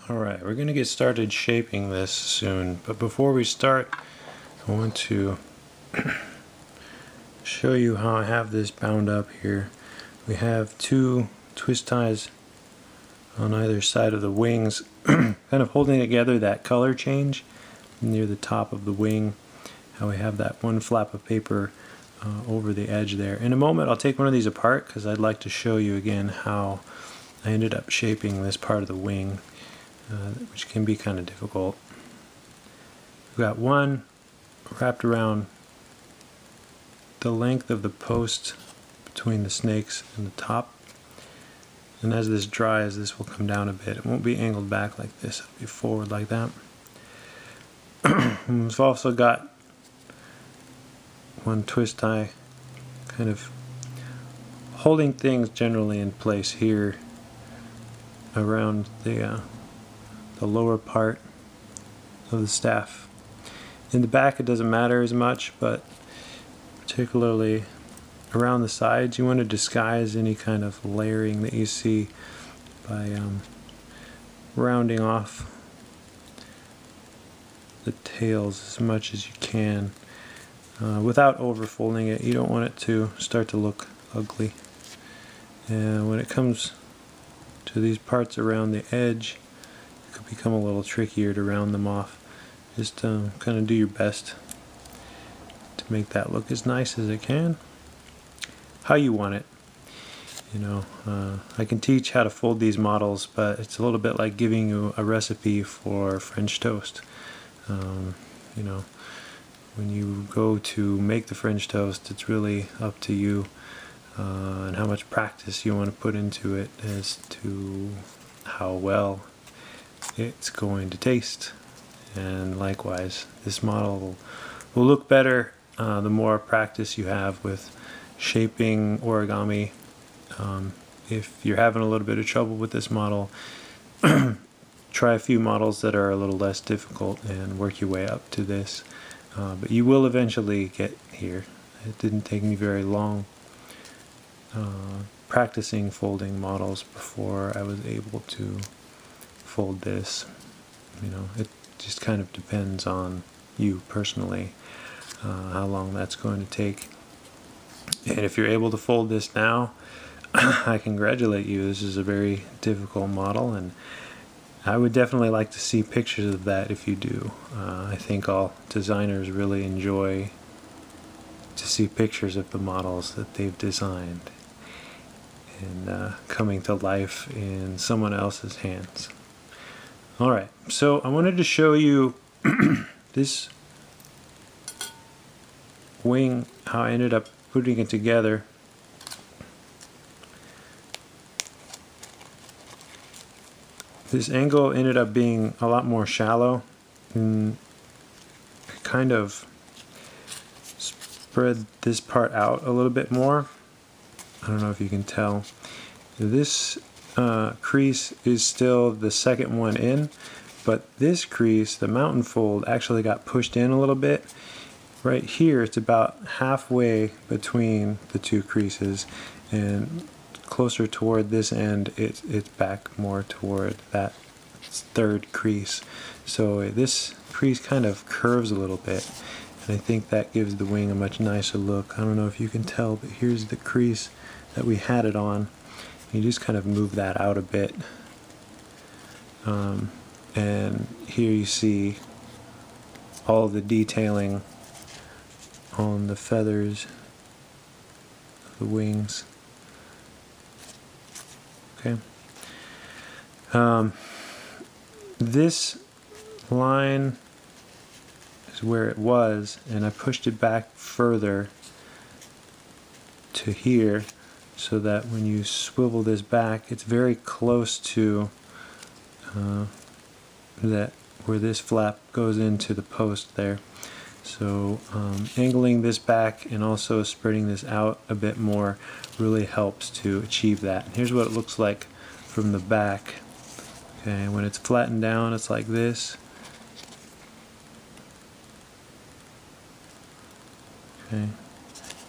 Alright, we're going to get started shaping this soon, but before we start, I want to show you how I have this bound up here. We have two twist ties on either side of the wings, kind of holding together that color change near the top of the wing. How we have that one flap of paper over the edge there. In a moment I'll take one of these apart because I'd like to show you again how I ended up shaping this part of the wing. Which can be kind of difficult. We've got one wrapped around the length of the post between the snakes and the top, and as this dries this will come down a bit. It won't be angled back like this, it'll be forward like that. We've also got one twist tie kind of holding things generally in place here around the lower part of the staff. In the back it doesn't matter as much, but particularly around the sides you want to disguise any kind of layering that you see by rounding off the tails as much as you can without overfolding it. You don't want it to start to look ugly. And when it comes to these parts around the edge, could become a little trickier to round them off. Just kind of do your best to make that look as nice as it can, how you want it. You know, I can teach how to fold these models, but it's a little bit like giving you a recipe for French toast. You know, when you go to make the French toast, it's really up to you and how much practice you want to put into it as to how well it's going to taste. And likewise, this model will look better the more practice you have with shaping origami. If you're having a little bit of trouble with this model, try a few models that are a little less difficult and work your way up to this. But you will eventually get here. It didn't take me very long practicing folding models before I was able to fold this. You know, it just kind of depends on you personally how long that's going to take. And if you're able to fold this now, I congratulate you. This is a very difficult model, and I would definitely like to see pictures of that if you do. I think all designers really enjoy to see pictures of the models that they've designed and coming to life in someone else's hands. Alright, so I wanted to show you this wing, how I ended up putting it together. This angle ended up being a lot more shallow, and I kind of spread this part out a little bit more. I don't know if you can tell. This crease is still the second one in, but this crease, the mountain fold, actually got pushed in a little bit. Right here it's about halfway between the two creases, and closer toward this end it's back more toward that third crease. So this crease kind of curves a little bit, and I think that gives the wing a much nicer look. I don't know if you can tell, but here's the crease that we had it on. You just kind of move that out a bit, and here you see all of the detailing on the feathers of the wings. Okay. This line is where it was, and I pushed it back further to here so that when you swivel this back, it's very close to that where this flap goes into the post there. So angling this back and also spreading this out a bit more really helps to achieve that. And here's what it looks like from the back. Okay, when it's flattened down, it's like this. Okay,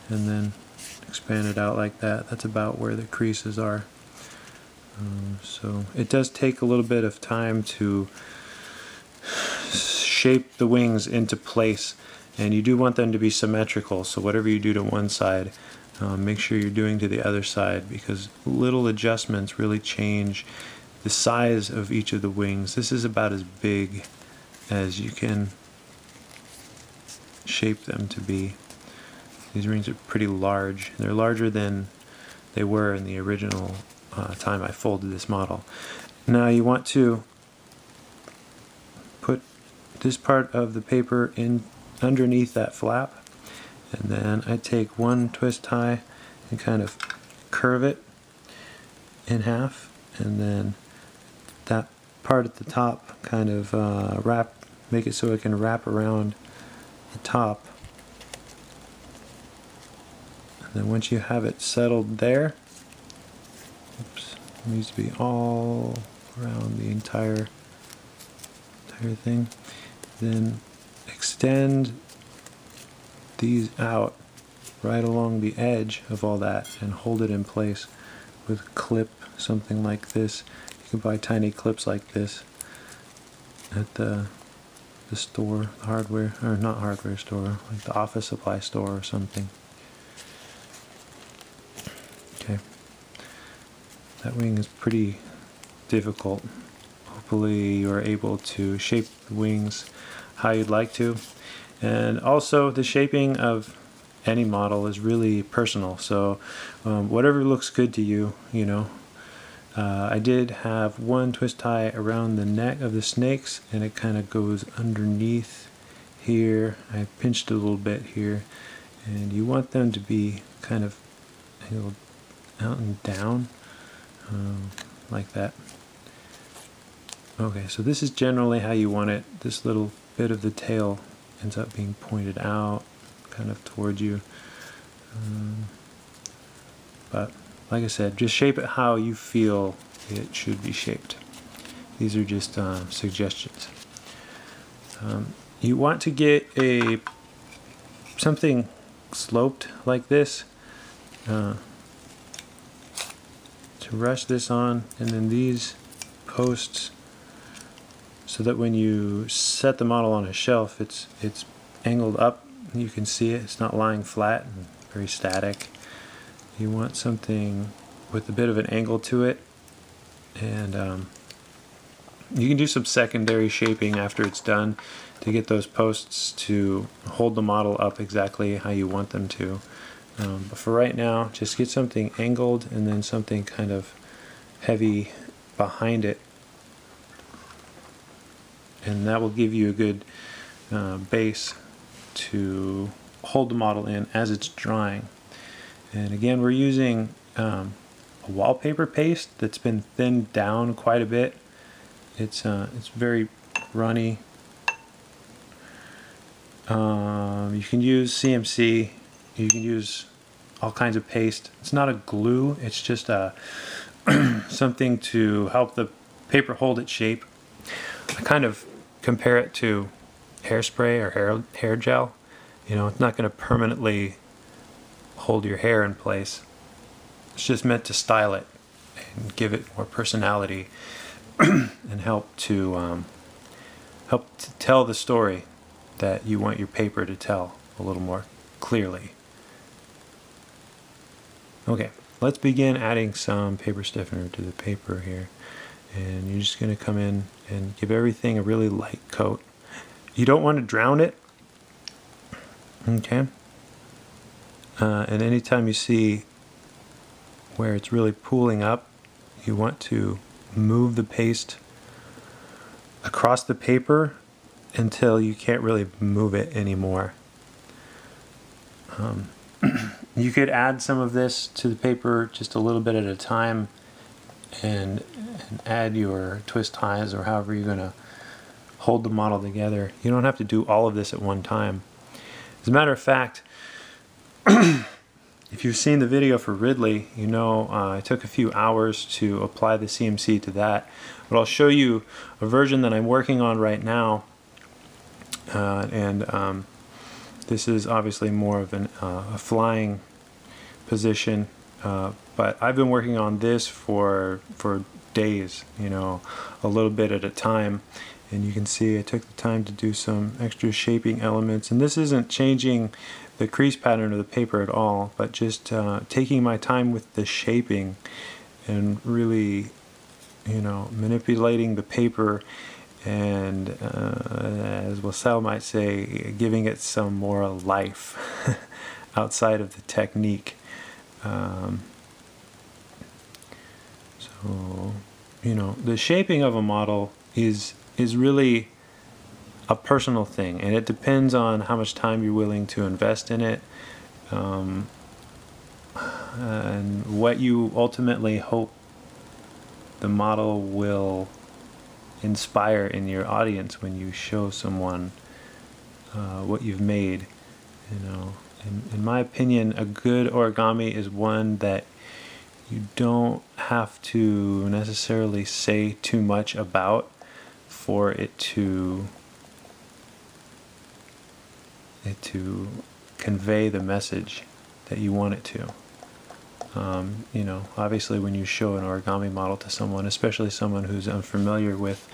and then expand it out like that. That's about where the creases are. So it does take a little bit of time to shape the wings into place, and you do want them to be symmetrical, so whatever you do to one side, make sure you're doing to the other side, because little adjustments really change the size of each of the wings. This is about as big as you can shape them to be. These wings are pretty large. They're larger than they were in the original time I folded this model. Now you want to put this part of the paper in underneath that flap, and then I take one twist tie and kind of curve it in half, and then that part at the top kind of make it so it can wrap around the top. And then once you have it settled there, oops, it needs to be all around the entire thing. Then extend these out right along the edge of all that and hold it in place with a clip, something like this. You can buy tiny clips like this at the store, the hardware, or not hardware store, like the office supply store or something. Okay, that wing is pretty difficult. Hopefully you're able to shape the wings how you'd like to. And also the shaping of any model is really personal, so whatever looks good to you, you know. I did have one twist tie around the neck of the snakes, and it kind of goes underneath here. I pinched a little bit here, and you want them to be kind of angled out and down, like that. Okay, so this is generally how you want it. This little bit of the tail ends up being pointed out kind of towards you, but like I said, just shape it how you feel it should be shaped. These are just suggestions. You want to get something sloped like this to rush this on, and then these posts, so that when you set the model on a shelf, it's angled up. You can see it. It's not lying flat and very static. You want something with a bit of an angle to it, and you can do some secondary shaping after it's done to get those posts to hold the model up exactly how you want them to. But for right now, just get something angled and then something kind of heavy behind it, and that will give you a good base to hold the model in as it's drying. And again, we're using a wallpaper paste that's been thinned down quite a bit. It's very runny. You can use CMC. You can use all kinds of paste. It's not a glue. It's just something to help the paper hold its shape. I kind of compare it to hairspray or hair gel. You know, it's not going to permanently hold your hair in place. It's just meant to style it and give it more personality and help to tell the story that you want your paper to tell a little more clearly. Okay, let's begin adding some paper stiffener to the paper here. And you're just going to come in and give everything a really light coat. You don't want to drown it. Okay. And anytime you see where it's really pooling up, you want to move the paste across the paper until you can't really move it anymore. You could add some of this to the paper just a little bit at a time, and add your twist ties or however you're going to hold the model together. You don't have to do all of this at one time. As a matter of fact, if you've seen the video for Ridley, you know I took a few hours to apply the CMC to that. But I'll show you a version that I'm working on right now, and this is obviously more of a flying position. But I've been working on this for days, you know, a little bit at a time. And you can see I took the time to do some extra shaping elements. And this isn't changing the crease pattern of the paper at all, but just taking my time with the shaping and really, you know, manipulating the paper and, as Wasel might say, giving it some more life outside of the technique. So, you know, the shaping of a model is really a personal thing, and it depends on how much time you're willing to invest in it, and what you ultimately hope the model will inspire in your audience when you show someone what you've made. You know, in my opinion, a good origami is one that you don't have to necessarily say too much about for it to convey the message that you want it to. You know, obviously when you show an origami model to someone, especially someone who's unfamiliar with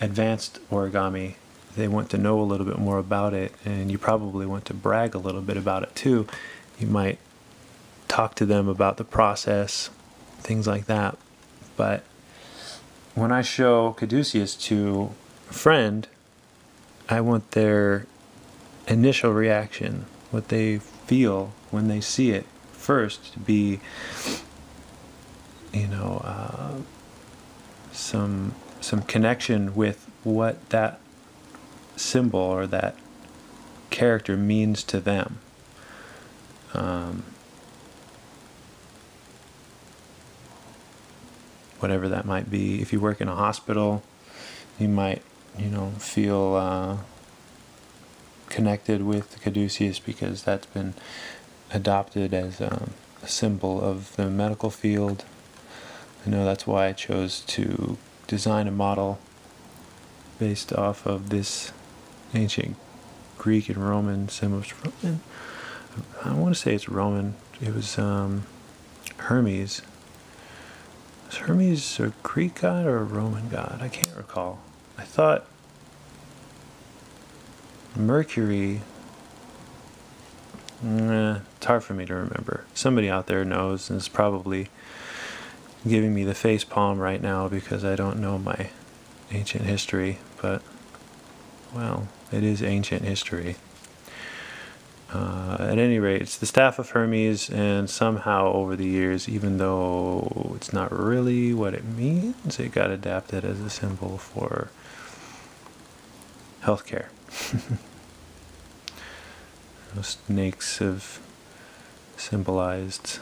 advanced origami, they want to know a little bit more about it, and you probably want to brag a little bit about it too. You might talk to them about the process, things like that. But when I show Caduceus to a friend, I want their initial reaction, what they feel when they see it first, to be, you know, some connection with what that symbol or that character means to them. Whatever that might be. If you work in a hospital, you might, you know, feel connected with Caduceus because that's been adopted as a symbol of the medical field. I know that's why I chose to design a model based off of this ancient Greek and Roman symbol. Roman? I want to say it's Roman. It was Hermes. Was Hermes a Greek god or a Roman god? I can't recall. I thought Mercury. It's hard for me to remember. Somebody out there knows and is probably giving me the face palm right now because I don't know my ancient history. But, well, it is ancient history. At any rate, it's the staff of Hermes, and somehow over the years, even though it's not really what it means, it got adapted as a symbol for healthcare. Snakes have symbolized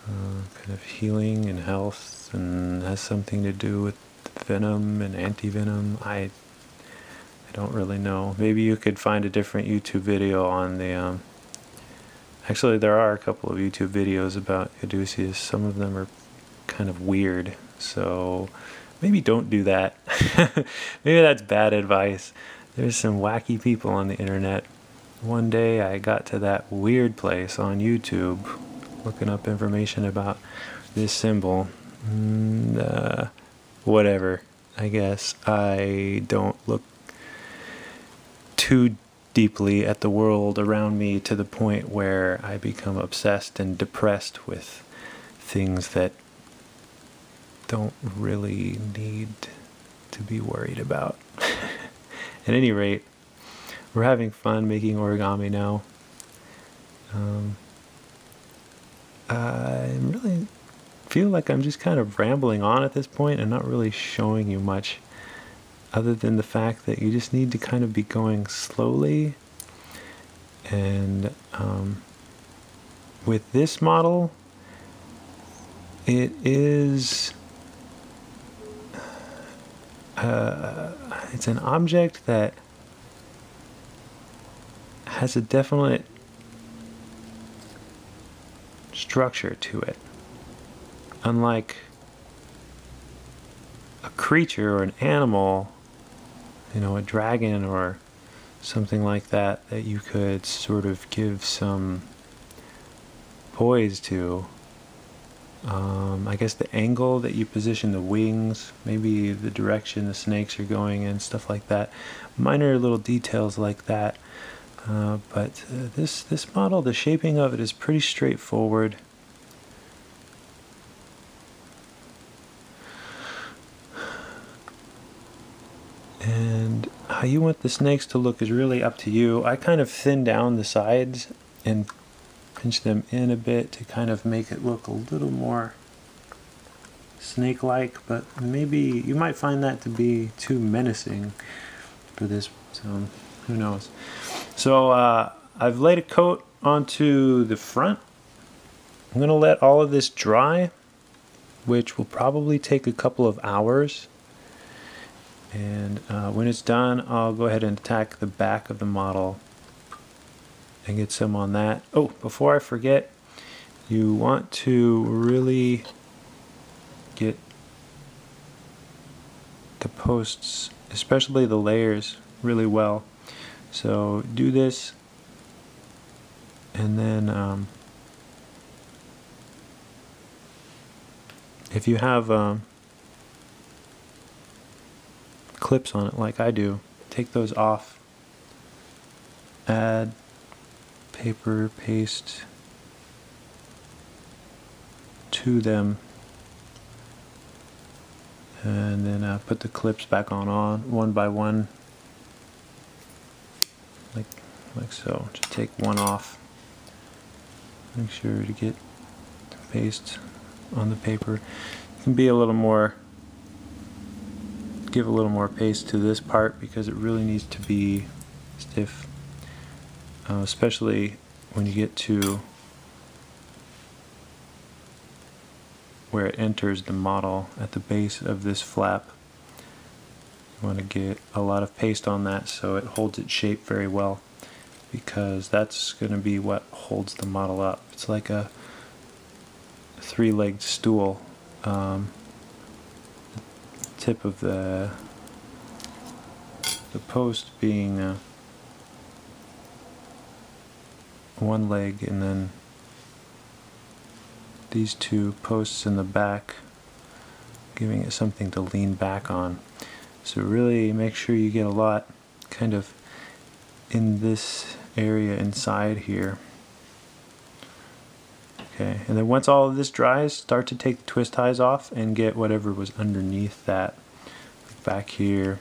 kind of healing and health, and has something to do with venom and anti-venom. I don't really know. Maybe you could find a different YouTube video on the actually there are a couple of YouTube videos about Caduceus. Some of them are kind of weird, so maybe don't do that. Maybe that's bad advice. There's some wacky people on the internet. One day I got to that weird place on YouTube looking up information about this symbol. And, whatever. I guess I don't look too deeply at the world around me to the point where I become obsessed and depressed with things that don't really need to be worried about. At any rate, we're having fun making origami now. I really feel like I'm just kind of rambling on at this point and not really showing you much other than the fact that you just need to kind of be going slowly. And with this model, it is it's an object that has a definite structure to it. Unlike a creature or an animal, you know, a dragon or something like that, that you could sort of give some poise to, I guess the angle that you position the wings, maybe the direction the snakes are going in, stuff like that. Minor little details like that. But this model, the shaping of it is pretty straightforward. And how you want the snakes to look is really up to you. I kind of thin down the sides and pinch them in a bit to kind of make it look a little more snake-like, but maybe you might find that to be too menacing for this, so who knows. So I've laid a coat onto the front. I'm going to let all of this dry, which will probably take a couple of hours. And when it's done, I'll go ahead and attack the back of the model and get some on that. Oh, before I forget, you want to really get the posts, especially the layers, really well. So do this, and then if you have clips on it like I do, take those off, add paper paste to them, and then put the clips back on one by one, like so. Just take one off. Make sure to get the paste on the paper. You can be a little more, give a little more paste to this part because it really needs to be stiff, especially when you get to where it enters the model at the base of this flap. You want to get a lot of paste on that so it holds its shape very well, because that's going to be what holds the model up. It's like a three-legged stool. Tip of the post being one leg, and then these two posts in the back, giving it something to lean back on. So really make sure you get a lot kind of in this area inside here. Okay, and then once all of this dries, start to take the twist ties off and get whatever was underneath that, back here.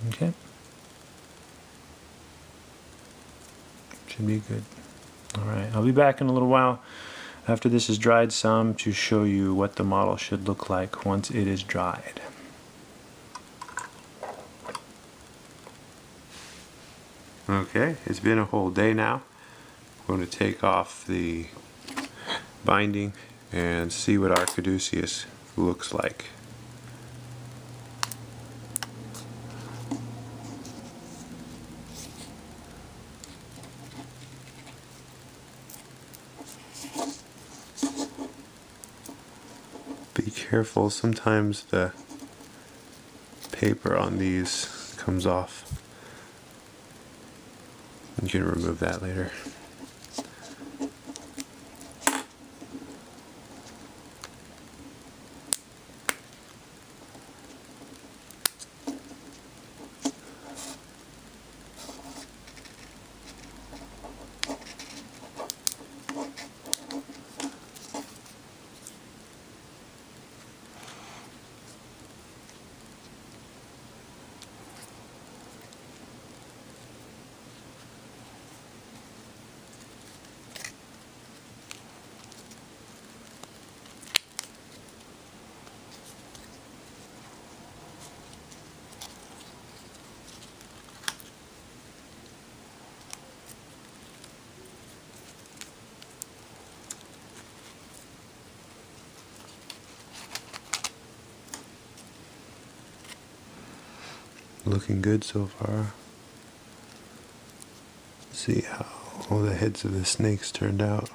Okay, should be good. Alright, I'll be back in a little while after this is dried some to show you what the model should look like once it is dried. Okay, it's been a whole day now. I'm going to take off the binding and see what our Caduceus looks like. Be careful, sometimes the paper on these comes off. You can remove that later. Looking good so far. Let's see how all the heads of the snakes turned out.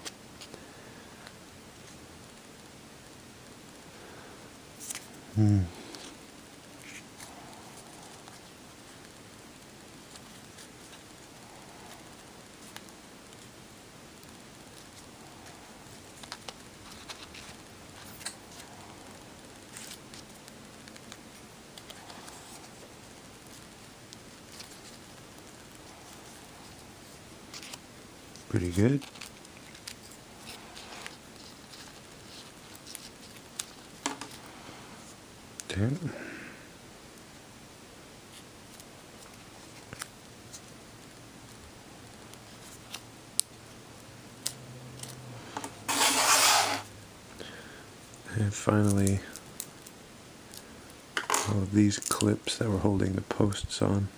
Pretty good. There. And finally, all of these clips that were holding the posts on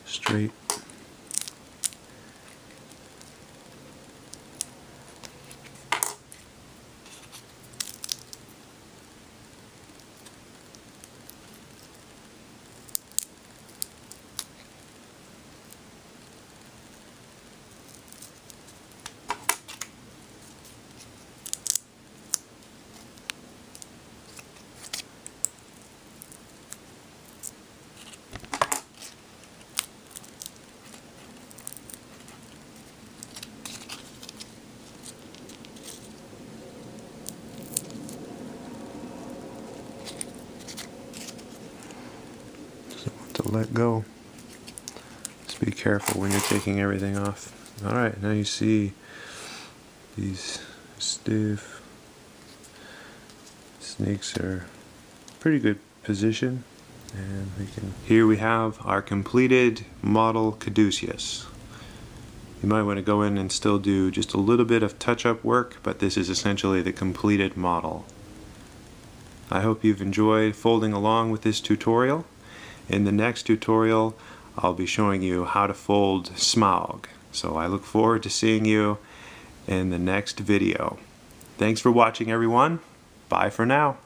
straight. To let go. Just be careful when you're taking everything off. Alright, now you see these stiff snakes are pretty good position, and here we have our completed model Caduceus. You might want to go in and still do just a little bit of touch-up work, but this is essentially the completed model. I hope you've enjoyed folding along with this tutorial. In the next tutorial, I'll be showing you how to fold smaug. So I look forward to seeing you in the next video. Thanks for watching, everyone. Bye for now.